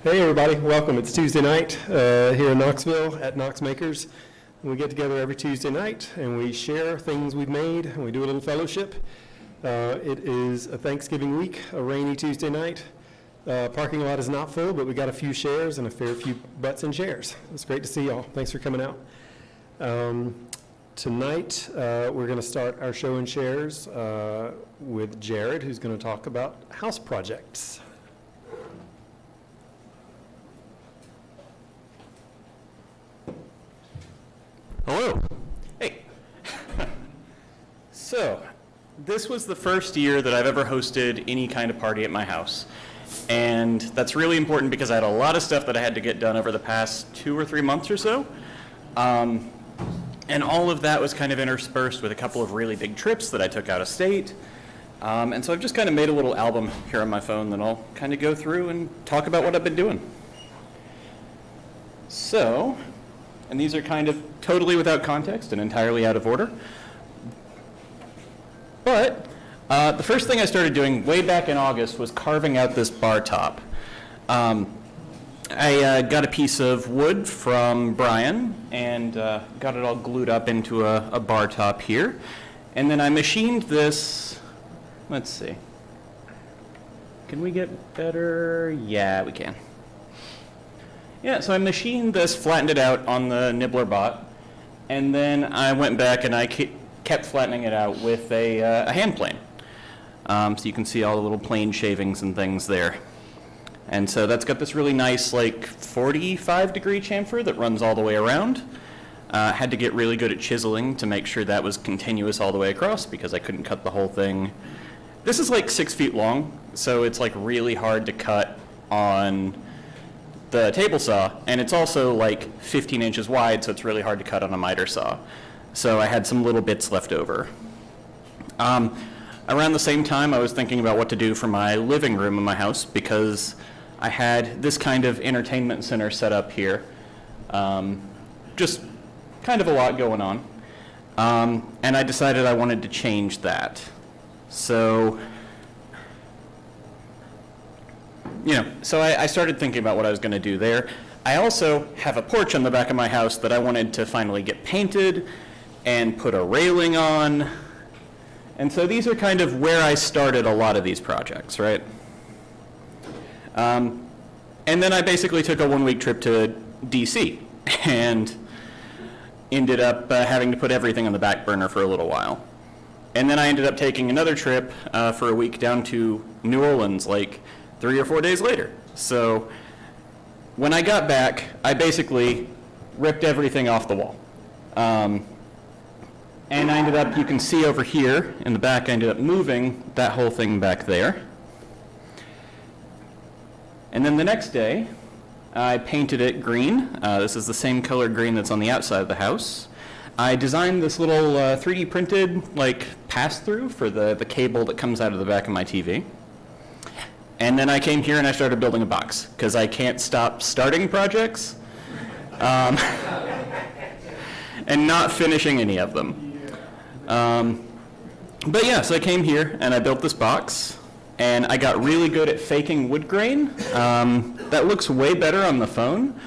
Hey everybody, welcome. It's Tuesday night here in Knoxville at Knox Makers. We get together every Tuesday night and we share things we've made and we do a little fellowship. It is a Thanksgiving week, a rainy Tuesday night. Parking lot is not full, but we got a few shares and a fair few butts and chairs. It's great to see y'all. Thanks for coming out. Tonight we're going to start our show and shares with Jared, who's going to talk about house projects. Hello. Hey. So, this was the first year that I've ever hosted any kind of party at my house. And that's really important because I had a lot of stuff that I had to get done over the past 2 or 3 months or so. And all of that was kind of interspersed with a couple of really big trips that I took out of state. And so I've just kind of made a little album here on my phone that I'll kind of go through and talk about what I've been doing. So, and these are kind of totally without context and entirely out of order. But the first thing I started doing way back in August was carving out this bar top. I got a piece of wood from Brian and got it all glued up into a bar top here. And then I machined this, let's see. Can we get better? Yeah, we can. Yeah, so I machined this, flattened it out on the Nibbler bot, and then I went back and I kept flattening it out with a hand plane. So you can see all the little plane shavings and things there. And so that's got this really nice, like, 45-degree chamfer that runs all the way around. Had to get really good at chiseling to make sure that was continuous all the way across because I couldn't cut the whole thing. This is like 6 feet long, so it's like really hard to cut on the table saw, and it's also like 15 inches wide, so it's really hard to cut on a miter saw. So I had some little bits left over. Around the same time, I was thinking about what to do for my living room in my house because I had this kind of entertainment center set up here. Just kind of a lot going on. And I decided I wanted to change that. So, so I started thinking about what I was going to do there. I also have a porch on the back of my house that I wanted to finally get painted and put a railing on. And so these are kind of where I started a lot of these projects, right? And then I basically took a 1-week trip to DC and ended up having to put everything on the back burner for a little while. And then I ended up taking another trip for a week down to New Orleans, like 3 or 4 days later. So when I got back, I basically ripped everything off the wall. And I ended up, you can see over here in the back, I ended up moving that whole thing back there. And then the next day, I painted it green. This is the same color green that's on the outside of the house. I designed this little 3D printed like pass-through for the cable that comes out of the back of my TV. And then I came here and I started building a box because I can't stop starting projects and not finishing any of them. But yeah, so I came here and I built this box and I got really good at faking wood grain. That looks way better on the phone,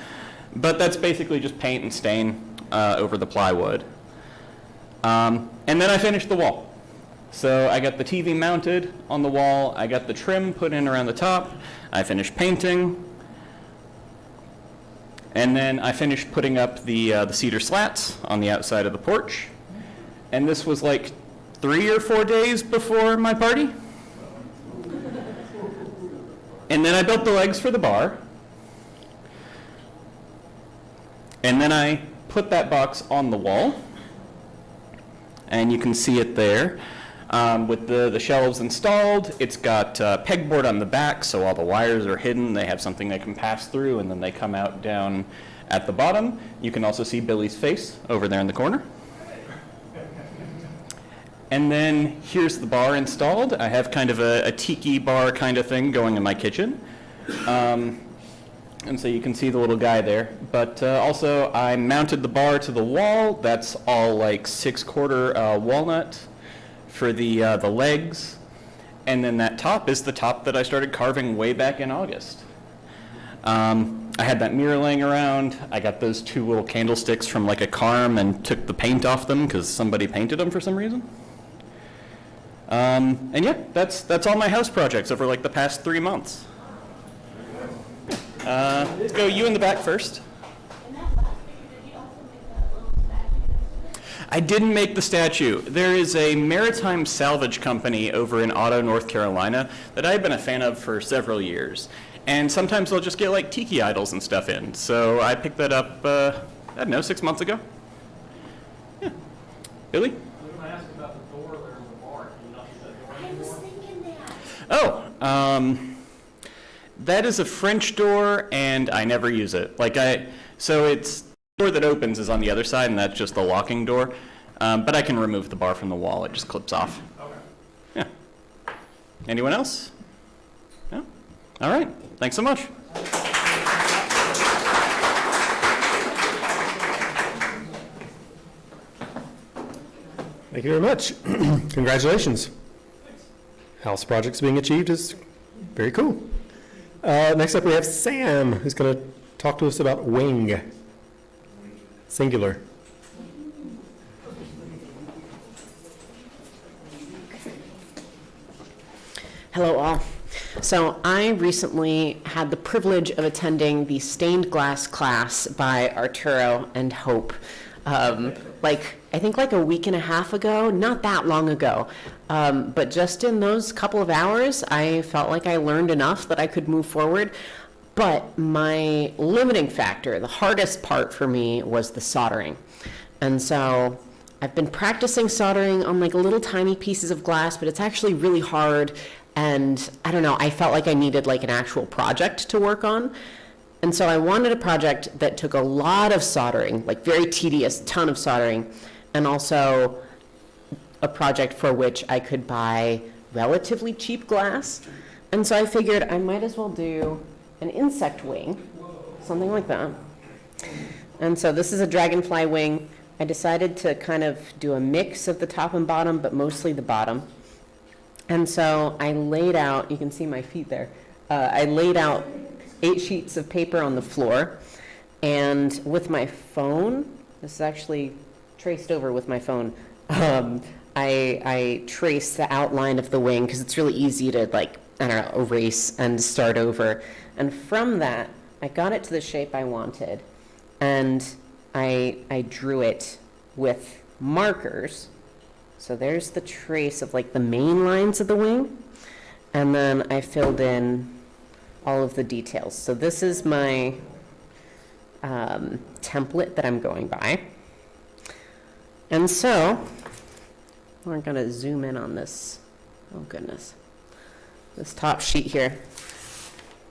but that's basically just paint and stain over the plywood. And then I finished the wall. So I got the TV mounted on the wall, I got the trim put in around the top, I finished painting, and then I finished putting up the cedar slats on the outside of the porch. And this was like 3 or 4 days before my party. And then I built the legs for the bar. And then I put that box on the wall. And you can see it there. With the shelves installed, it's got pegboard on the back, so all the wires are hidden. They have something they can pass through, and then they come out down at the bottom. You can also see Billy's face over there in the corner. And then here's the bar installed. I have kind of a tiki bar kind of thing going in my kitchen. And so you can see the little guy there. But also I mounted the bar to the wall. That's all like 6/4 walnut for the legs. And then that top is the top that I started carving way back in August. I had that mirror laying around. I got those 2 little candlesticks from like a Carm and took the paint off them because somebody painted them for some reason. And yeah, that's all my house projects over like the past 3 months. Let's go you in the back first. I didn't make the statue. There is a maritime salvage company over in Otto, North Carolina that I've been a fan of for several years. And sometimes they'll just get like tiki idols and stuff in. So I picked that up, I don't know, 6 months ago. Yeah. Billy? I asked about the door there in the bar. Can you not use that door I was anymore? thinking that. Oh, that is a French door, and I never use it. So it's the door that opens is on the other side, and that's just the locking door. But I can remove the bar from the wall. It just clips off. Okay. Yeah. Anyone else? No? All right. Thanks so much. Thank you very much. Congratulations. House projects being achieved is very cool. Next up, we have Sam, who's going to talk to us about wing. Singular. Hello all. So I recently had the privilege of attending the stained glass class by Arturo and Hope. I think like a week and a half ago, not that long ago. But just in those couple of hours, I felt like I learned enough that I could move forward. But my limiting factor, the hardest part for me, was the soldering. And so I've been practicing soldering on like little tiny pieces of glass, but it's actually really hard. And I don't know, I felt like I needed like an actual project to work on. And so I wanted a project that took a lot of soldering, like very tedious, ton of soldering, and also a project for which I could buy relatively cheap glass. And so I figured I might as well do an insect wing, something like that. And so this is a dragonfly wing. I decided to kind of do a mix of the top and bottom, but mostly the bottom. And so I laid out, you can see my feet there, I laid out 8 sheets of paper on the floor, and with my phone, this is actually traced over with my phone, I traced the outline of the wing, because it's really easy to, like, I don't know, erase and start over. And from that, I got it to the shape I wanted, and I drew it with markers. So there's the trace of like the main lines of the wing, and then I filled in all of the details. So this is my template that I'm going by. And so we're going to zoom in on this. Oh goodness, this top sheet here.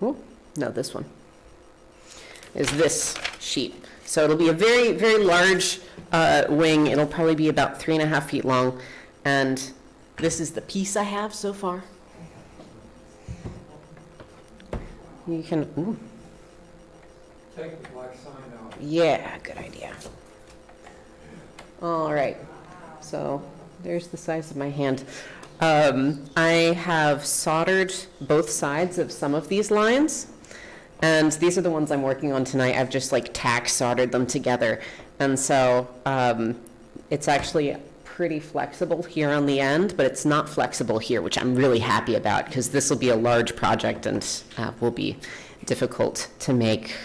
Oh, no, this one is this sheet. So it'll be a very, very large wing. It'll probably be about 3.5 feet long. And this is the piece I have so far. You can, ooh. Take the black sign out. Yeah, good idea. All right. So there's the size of my hand. I have soldered both sides of some of these lines. And these are the ones I'm working on tonight. I've just like tack soldered them together. And so it's actually pretty flexible here on the end, but it's not flexible here, which I'm really happy about because this will be a large project and will be difficult to make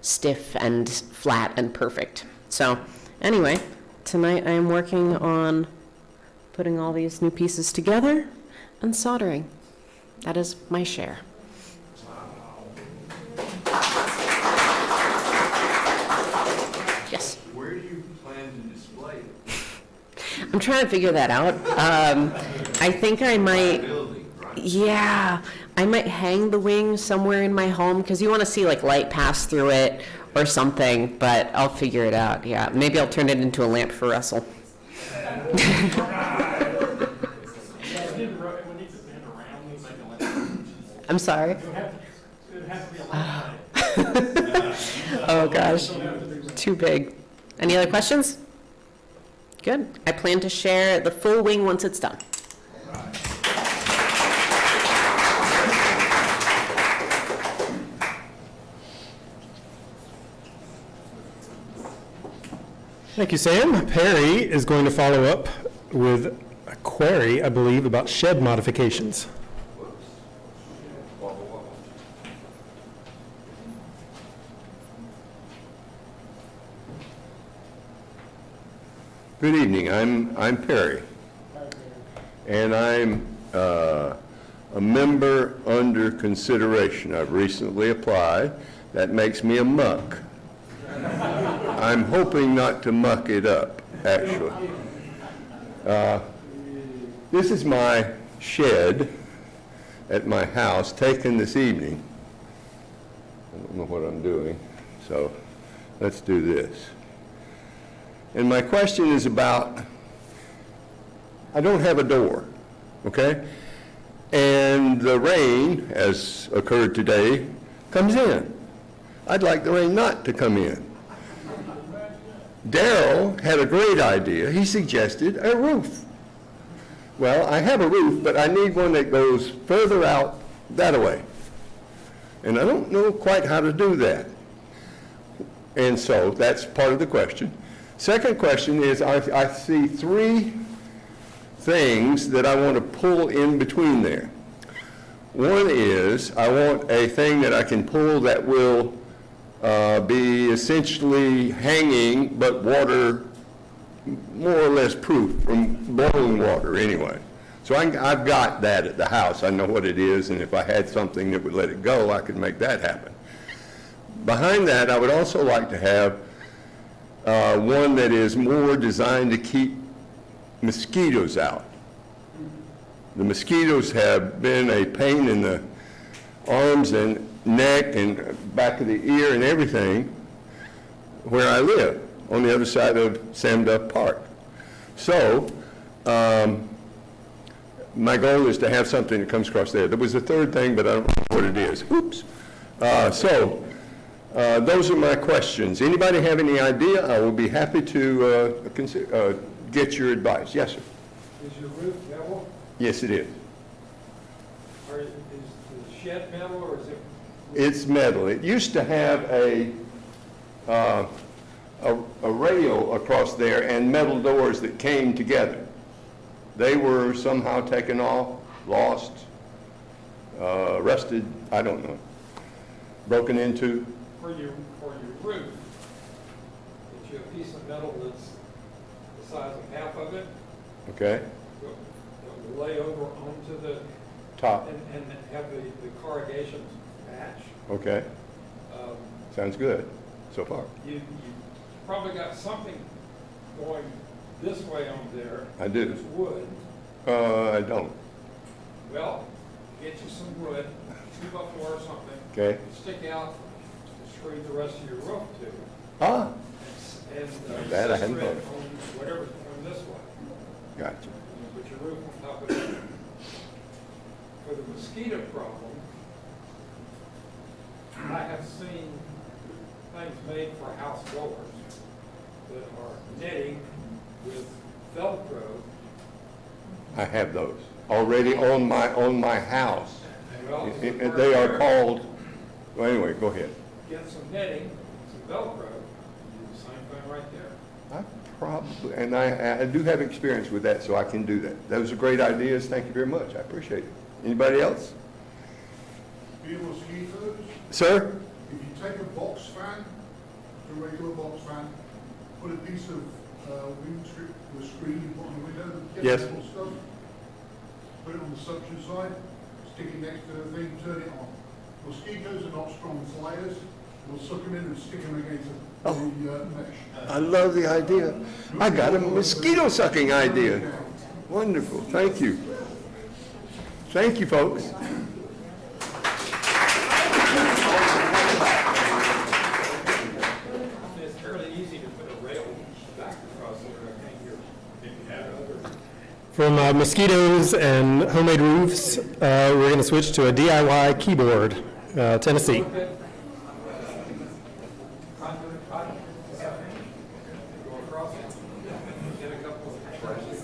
stiff and flat and perfect. So anyway, tonight I am working on putting all these new pieces together and soldering. That is my share. Yes. Where do you plan to display it? I'm trying to figure that out. I think I might, Building, right? yeah, I might hang the wing somewhere in my home because you want to see like light pass through it or something, but I'll figure it out. Yeah, maybe I'll turn it into a lamp for Russell. I'm sorry. Oh gosh, too big. Any other questions? Good. I plan to share the full wing once it's done. Thank you, Sam. Perry is going to follow up with a query, I believe, about shed modifications. Good evening, I'm Perry, and I'm a member under consideration. I've recently applied. That makes me a muck. I'm hoping not to muck it up, actually. This is my shed at my house, taken this evening. I don't know what I'm doing, so let's do this. And my question is about, I don't have a door, okay? And the rain, as occurred today, comes in. I'd like the rain not to come in. Darrell had a great idea. He suggested a roof. Well, I have a roof, but I need one that goes further out that way. And I don't know quite how to do that. And so that's part of the question. Second question is, I see three things that I want to pull in between there. One is, I want a thing that I can pull that will be essentially hanging, but water, more or less proof from blowing water anyway. So I've got that at the house. I know what it is, and if I had something that would let it go, I could make that happen. Behind that, I would also like to have one that is more designed to keep mosquitoes out. The mosquitoes have been a pain in the arms and neck and back of the ear and everything where I live, on the other side of Sam Duff Park. So, my goal is to have something that comes across there. There was a third thing, but I don't know what it is. Oops. Those are my questions. Anybody have any idea? I will be happy to get your advice. Yes, sir. Is your roof metal? Yes, it is. Or is the shed metal, or is it? It's metal. It used to have a rail across there and metal doors that came together. They were somehow taken off, lost, rusted, I don't know, broken into. For your roof, get you a piece of metal that's the size of half of it, Okay, that will lay over onto the, top, and have the corrugations match. okay, Um, sounds good so far. You probably got something going this way on there. I do. It's wood. I don't, Well, get you some wood, 2x4 or something. okay. Stick out to screw the rest of your roof to. Ah, And That I hadn't spread thought of. on whatever's going this way. gotcha. Put your roof on top of it. For the mosquito problem, I have seen things made for house doors that are netting with Velcro. I have those already on my house. Well, They are called, well, anyway, go ahead. Get some netting, some Velcro, do the same thing right there. I probably, and I do have experience with that, so I can do that. Those are great ideas. Thank you very much. I appreciate it. Anybody else? Fear mosquitoes, Sir? if you take a box fan, a regular box fan, put a piece of wind strip or screen you put on the window, get Yes. the little stuff, put it on the suction side, stick it next to the thing, turn it on. Mosquitoes are not strong flyers, we'll suck them in and stick them against the mesh. I love the idea. I got a mosquito sucking idea. Wonderful. Thank you. Thank you, folks. It's fairly easy to put a rail back across there. I think you have other. From mosquitoes and homemade roofs, we're going to switch to a DIY keyboard, Tennessee. Conduit pipe, go across it, get a couple of brushes.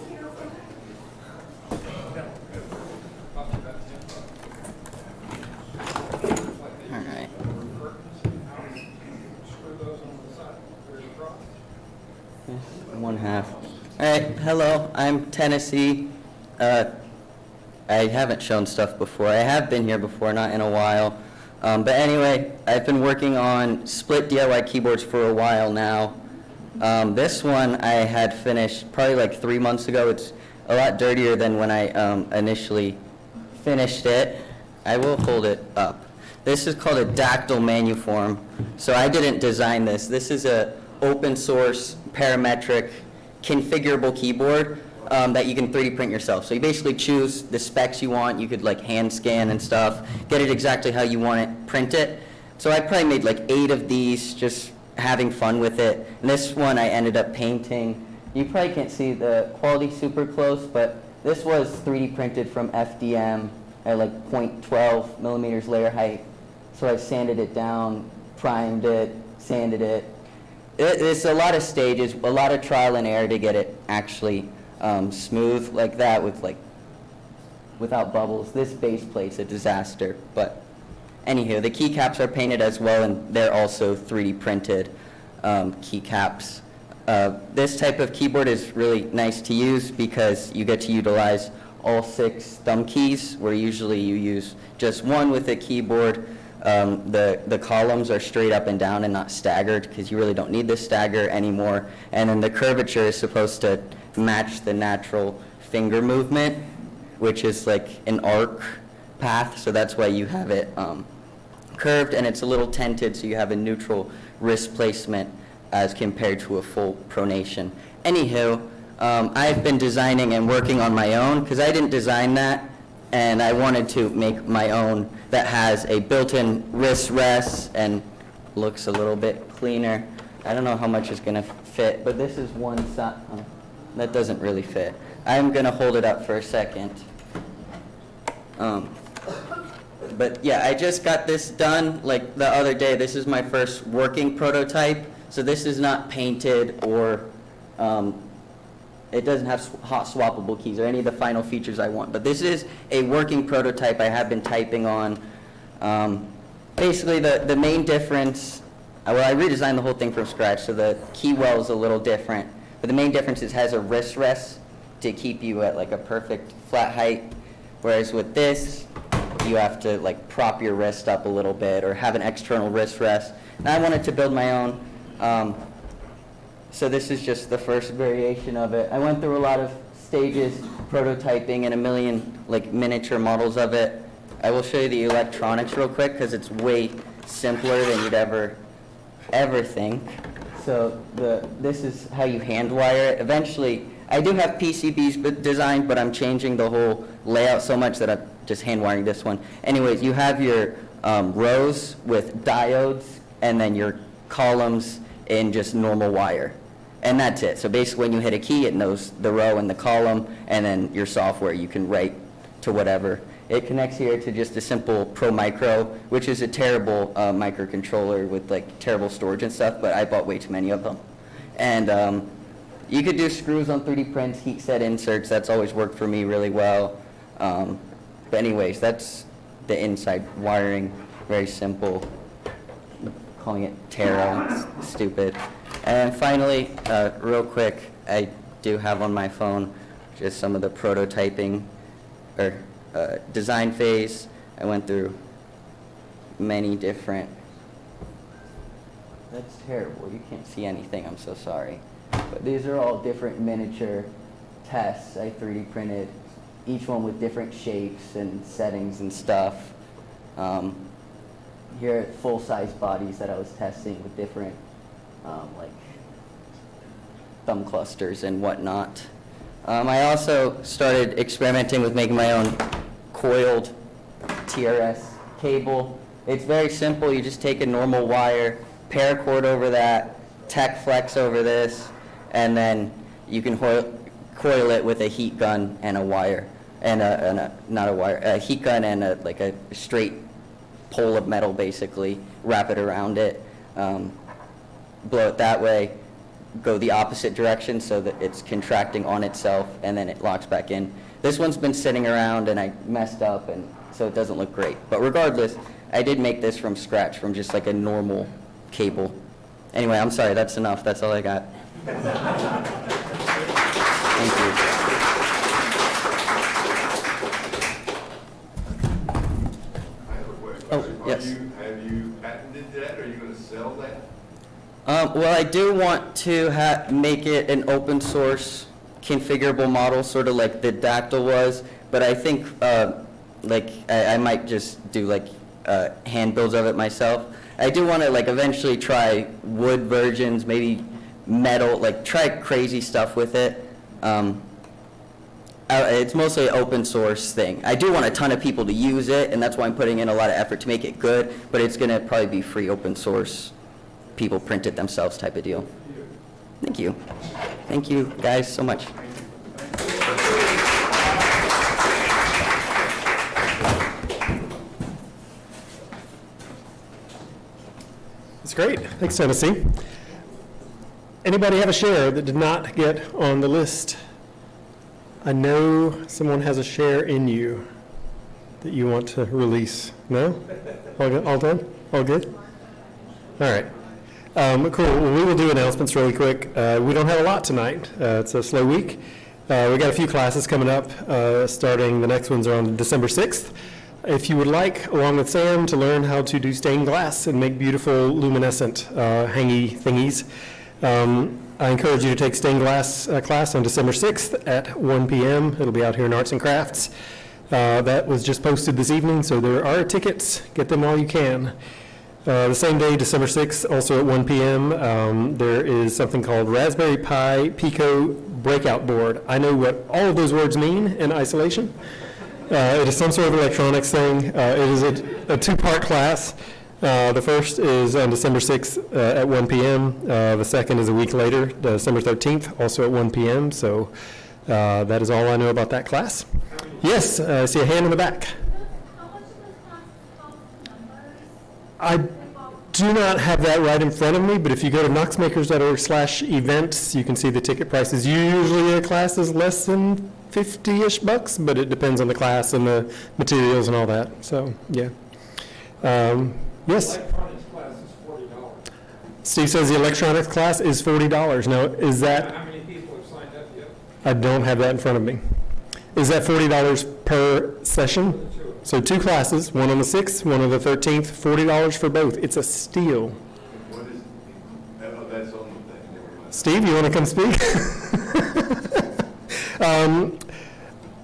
Cost about $10. All right. Curtains, screw those on the side, put it across. One half. All right, hello, I'm Tennessee. I haven't shown stuff before. I have been here before, not in a while. But anyway, I've been working on split DIY keyboards for a while now. This one I had finished probably like 3 months ago. It's a lot dirtier than when I initially finished it. I will hold it up. This is called a dactyl manuform. So I didn't design this. This is a open source parametric configurable keyboard that you can 3D print yourself. So you basically choose the specs you want. You could like hand scan and stuff, get it exactly how you want it, print it. So I probably made like 8 of these, just having fun with it. And this one I ended up painting. You probably can't see the quality super close, but this was 3D printed from FDM at like 0.12 millimeters layer height. So I sanded it down, primed it, sanded it. It's a lot of stages, a lot of trial and error to get it actually smooth like that without bubbles. This base plate's a disaster, but anywho, the keycaps are painted as well, and they're also 3D printed keycaps. This type of keyboard is really nice to use because you get to utilize all 6 thumb keys, where usually you use just one with a keyboard. The columns are straight up and down and not staggered because you really don't need this stagger anymore. And then the curvature is supposed to match the natural finger movement, which is like an arc path, so that's why you have it curved, and it's a little tented, so you have a neutral wrist placement as compared to a full pronation. Anywho, I've been designing and working on my own because I didn't design that, and I wanted to make my own that has a built-in wrist rest and looks a little bit cleaner. I don't know how much is going to fit, but this is one side. Oh, that doesn't really fit. I'm going to hold it up for a second. But yeah, I just got this done like the other day. This is my first working prototype. So this is not painted or it doesn't have hot swappable keys or any of the final features I want. But this is a working prototype I have been typing on. Basically, the main difference, well, I redesigned the whole thing from scratch, so the key well is a little different. But the main difference is it has a wrist rest to keep you at like a perfect flat height, whereas with this, you have to like prop your wrist up a little bit or have an external wrist rest. And I wanted to build my own. So this is just the first variation of it. I went through a lot of stages, prototyping, and a million like miniature models of it. I will show you the electronics real quick because it's way simpler than you'd ever think. So this is how you hand wire it. Eventually, I do have PCBs designed, but I'm changing the whole layout so much that I'm just hand wiring this one. Anyways, you have your rows with diodes and then your columns in just normal wire. And that's it. So basically when you hit a key, it knows the row and the column, and then your software, you can write to whatever. It connects here to just a simple Pro Micro, which is a terrible microcontroller with like terrible storage and stuff, but I bought way too many of them. And you could do screws on 3D prints, heat set inserts, that's always worked for me really well. But anyways, that's the inside wiring, very simple. Calling it tarot, it's stupid. And finally, real quick, I do have on my phone just some of the prototyping or design phase. I went through many different, that's terrible, you can't see anything, I'm so sorry. But these are all different miniature tests I 3D printed, each one with different shapes and settings and stuff. Here are full-size bodies that I was testing with different like thumb clusters and whatnot. I also started experimenting with making my own coiled TRS cable. It's very simple. You just take a normal wire, paracord over that, tech flex over this, and then you can coil it with a heat gun and a wire, and a heat gun and a straight pole of metal, basically. Wrap it around it, blow it that way, go the opposite direction so that it's contracting on itself, and then it locks back in. This one's been sitting around and I messed up, and so it doesn't look great. But regardless, I did make this from scratch, from just like a normal cable. Anyway, I'm sorry, that's enough. That's all I got. Thank you. I have a question. Oh, yes. Have you patented that? Are you going to sell that? Well, I do want to make it an open source configurable model, sort of like the Dactyl was, but I think like I might just do like hand builds of it myself. I do want to like eventually try wood versions, maybe metal, like try crazy stuff with it. It's mostly an open source thing. I do want a ton of people to use it, and that's why I'm putting in a lot of effort to make it good, but it's going to probably be free open source. People print it themselves type of deal. Thank you. Thank you guys so much. That's great. Thanks, Tennessee. Anybody have a share that did not get on the list? I know someone has a share in you that you want to release. No? All good? All done? All good? All right. Cool. Well, we will do announcements really quick. We don't have a lot tonight. It's a slow week. We got a few classes coming up, starting, the next ones are on December 6th. If you would like, along with Sam, to learn how to do stained glass and make beautiful luminescent hangy thingies, I encourage you to take stained glass class on December 6th at 1 p.m. It'll be out here in Arts and Crafts. That was just posted this evening, so there are tickets. Get them while you can. The same day, December 6th, also at 1 p.m., there is something called Raspberry Pi Pico Breakout Board. I know what all of those words mean in isolation. It is some sort of electronics thing. It is a two-part class. The first is on December 6th at 1 p.m. The second is a week later, December 13th, also at 1 p.m. So that is all I know about that class. Yes, I see a hand in the back. I do not have that right in front of me, but if you go to knoxmakers.org/events, you can see the ticket prices. Usually a class is less than 50-ish bucks, but it depends on the class and the materials and all that. So, yeah. Yes? Electronics class is $40. Steve says the electronics class is $40. Now, is that, How many people have signed up yet? I don't have that in front of me. Is that $40 per session? So two classes, one on the 6th, one on the 13th, $40 for both. It's a steal. What is, oh, that's on the thing, never mind. Steve, you want to come speak?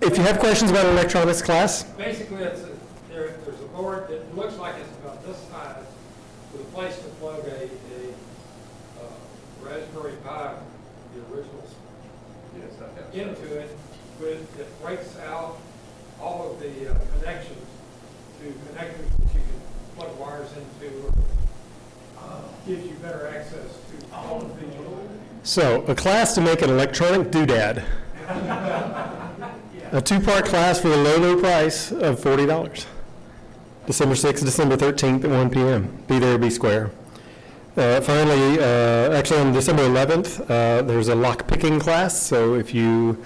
If you have questions about electronics class, Basically, there's a board that looks like it's about this size with a place to plug a Raspberry Pi, the originals, Yes, I have. into it, but it breaks out all of the connections to connectors that you can plug wires into, or gives you better access to all of the. so a class to make an electronic doodad. A two-part class for the low price of $40. December 6th, December 13th at 1 p.m. Be there, be square. Finally, actually on December 11th, there's a lock-picking class, so if you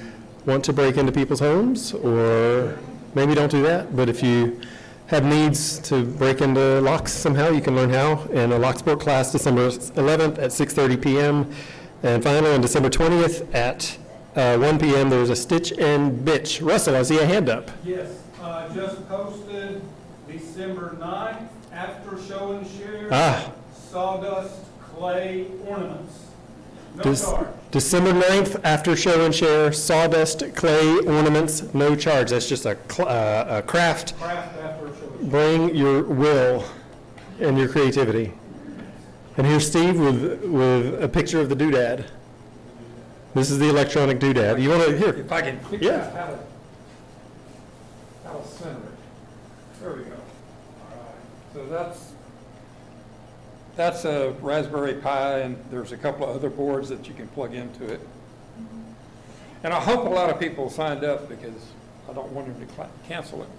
want to break into people's homes, or maybe don't do that, but if you have needs to break into locks somehow, you can learn how, in a lock sport class December 11th at 6:30 p.m. And finally, on December 20th at 1 p.m., there's a Stitch and Bitch. Russell, I see a hand up. Yes, just posted December 9th, after show and share, sawdust clay ornaments. No charge. December 9th, after show and share, sawdust clay ornaments, no charge. That's just a craft. Craft after show and share. Bring your will and your creativity. And here's Steve with a picture of the doodad. This is the electronic doodad. You want to, here, If I can figure Yeah. out how to center it. There we go. All right. So that's a Raspberry Pi, and there's a couple of other boards that you can plug into it. And I hope a lot of people signed up, because I don't want them to cancel it.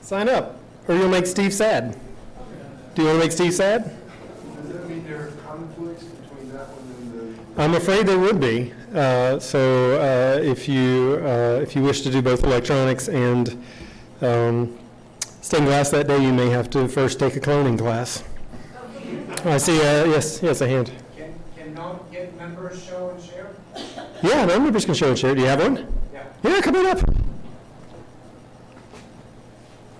sign up, or you'll make Steve sad. Do you want to make Steve sad? Does that mean there are conflicts between that one and the? I'm afraid there would be. If you wish to do both electronics and stained glass that day, you may have to first take a cloning class. I see, yes, a hand. Can members show and share? Yeah, non-members can show and share. Do you have one? Yeah. Yeah, come on up.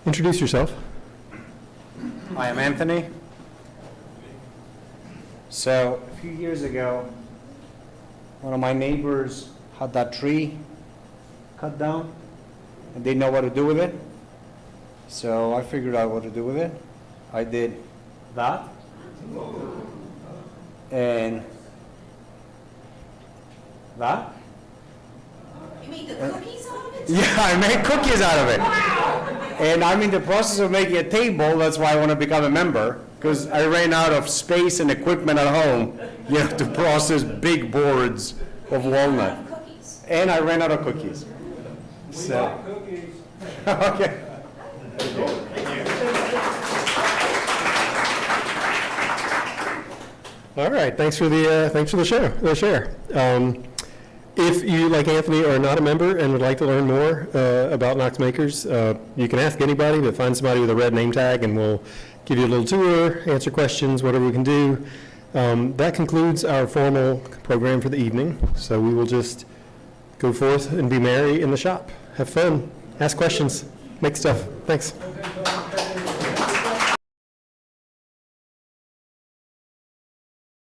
Introduce yourself. Hi, I'm Anthony. So, a few years ago, one of my neighbors had that tree cut down and didn't know what to do with it. So I figured out what to do with it. I did that. And that. You made the cookies out of it? Yeah, I made cookies out of it. And I'm in the process of making a table. That's why I want to become a member, because I ran out of space and equipment at home, to process big boards of walnut. Cookies. And I ran out of cookies. So, Cookies. okay. All right, thanks for the share. If you, like Anthony, are not a member and would like to learn more about Knox Makers, you can ask anybody, but find somebody with a red name tag and we'll give you a little tour, answer questions, whatever we can do. That concludes our formal program for the evening, so we will just go forth and be merry in the shop. Have fun, ask questions, make stuff. Thanks.